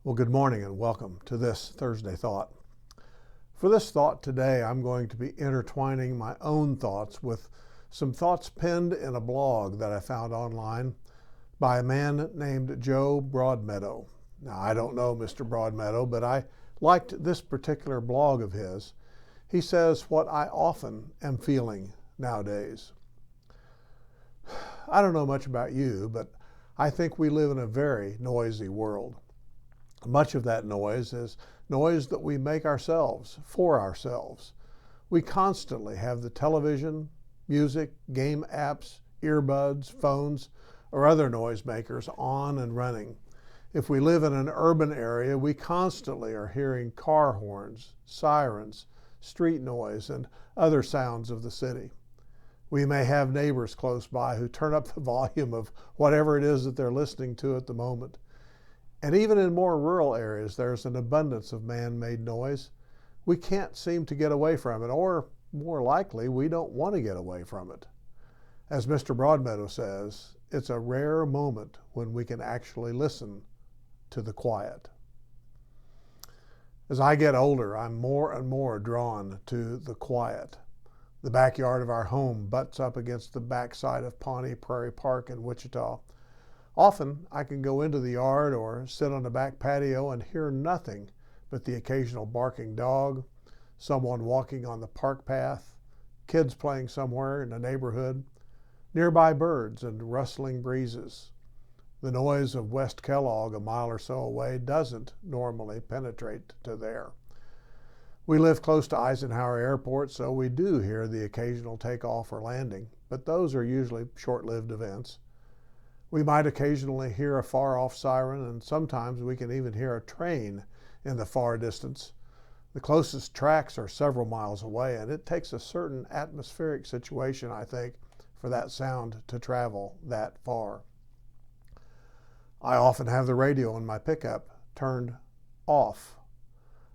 Well, good morning and welcome to this Thursday Thought. For this thought today, I'm going to be intertwining my own thoughts with some thoughts penned in a blog that I found online by a man named Joe Broadmeadow. Now, I don't know Mr. Broadmeadow, but I liked this particular blog of his. He says what I often am feeling nowadays. I don't know much about you, but I think we live in a very noisy world. Much of that noise is noise that we make ourselves, for ourselves. We constantly have the television, music, game apps, earbuds, phones, or other noisemakers on and running. If we live in an urban area, we constantly are hearing car horns, sirens, street noise, and other sounds of the city. We may have neighbors close by who turn up the volume of whatever it is that they're listening to at the moment. And even in more rural areas, there's an abundance of man-made noise. We can't seem to get away from it, or more likely, we don't want to get away from it. As Mr. Broadmeadow says, it's a rare moment when we can actually listen to the quiet. As I get older, I'm more and more drawn to the quiet. The backyard of our home butts up against the backside of Pawnee Prairie Park in Wichita. Often, I can go into the yard or sit on the back patio and hear nothing but the occasional barking dog, someone walking on the park path, kids playing somewhere in the neighborhood, nearby birds and rustling breezes. The noise of West Kellogg, a mile or so away, doesn't normally penetrate to there. We live close to Eisenhower Airport, so we do hear the occasional takeoff or landing, but those are usually short-lived events. We might occasionally hear a far-off siren, and sometimes we can even hear a train in the far distance. The closest tracks are several miles away, and it takes a certain atmospheric situation, I think, for that sound to travel that far. I often have the radio in my pickup turned off.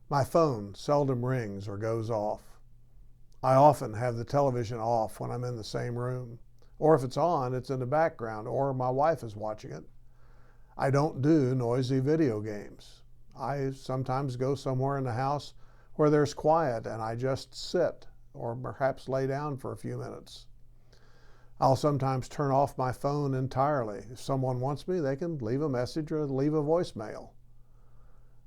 My phone seldom rings or goes off. I often have the television off when I'm in the same room. Or if it's on, it's in the background, or my wife is watching it. I don't do noisy video games. I sometimes go somewhere in the house where there's quiet and I just sit or perhaps lay down for a few minutes. I'll sometimes turn off my phone entirely. If someone wants me, they can leave a message or leave a voicemail.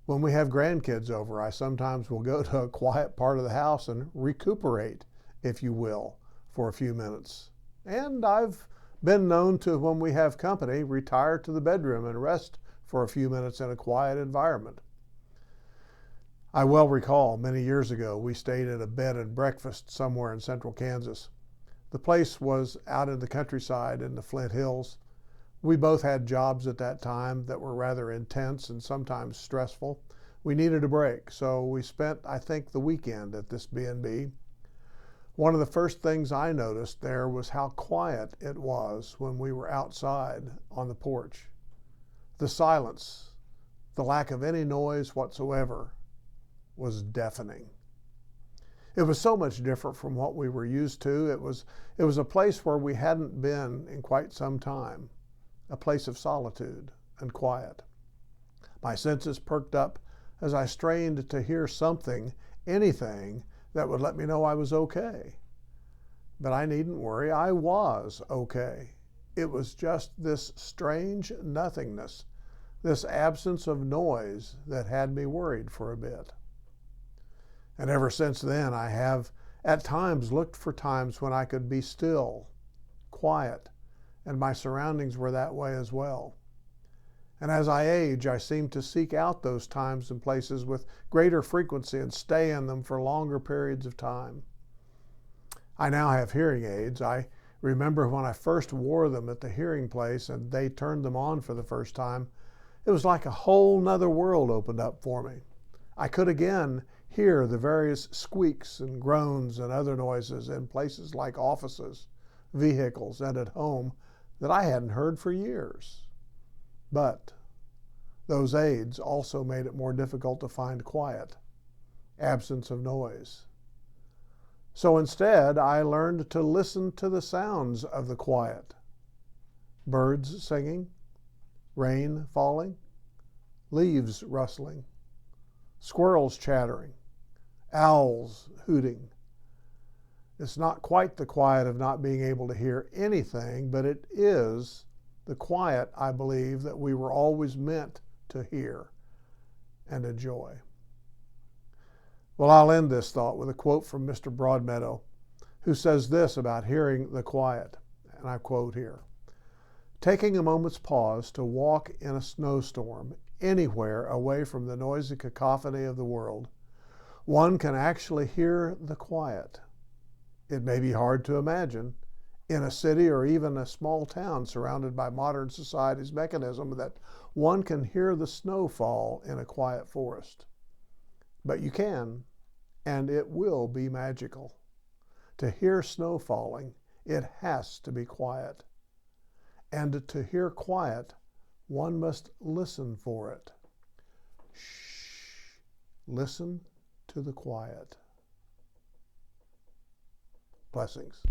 When we have grandkids over, I sometimes will go to a quiet part of the house and recuperate, if you will, for a few minutes. And I've been known to, when we have company, retire to the bedroom and rest for a few minutes in a quiet environment. I well recall many years ago we stayed at a bed and breakfast somewhere in central Kansas. The place was out in the countryside in the Flint Hills. We both had jobs at that time that were rather intense and sometimes stressful. We needed a break, so we spent, I think, the weekend at this B&B. One of the first things I noticed there was how quiet it was when we were outside on the porch. The silence, the lack of any noise whatsoever, was deafening. It was so much different from what we were used to. It was a place where we hadn't been in quite some time, a place of solitude and quiet. My senses perked up as I strained to hear something, anything, that would let me know I was okay. But I needn't worry, I was okay. It was just this strange nothingness, this absence of noise that had me worried for a bit. And ever since then, I have at times looked for times when I could be still, quiet, and my surroundings were that way as well. And as I age, I seem to seek out those times and places with greater frequency and stay in them for longer periods of time. I now have hearing aids. I remember when I first wore them at the hearing place and they turned them on for the first time, it was like a whole nother world opened up for me. I could again hear the various squeaks and groans and other noises in places like offices, vehicles, and at home that I hadn't heard for years. But those aids also made it more difficult to find quiet, absence of noise. So instead, I learned to listen to the sounds of the quiet. Birds singing, rain falling, leaves rustling, squirrels chattering, owls hooting. It's not quite the quiet of not being able to hear anything, but it is the quiet, I believe, that we were always meant to hear and enjoy. Well, I'll end this thought with a quote from Mr. Broadmeadow, who says this about hearing the quiet, and I quote here: "Taking a moment's pause to walk in a snowstorm anywhere away from the noisy cacophony of the world, one can actually hear the quiet. It may be hard to imagine in a city or even a small town surrounded by modern society's mechanism that one can hear the snow fall in a quiet forest. But you can, and it will be magical. To hear snow falling, it has to be quiet. And to hear quiet, one must listen for it. Shh. Listen to the quiet." Blessings.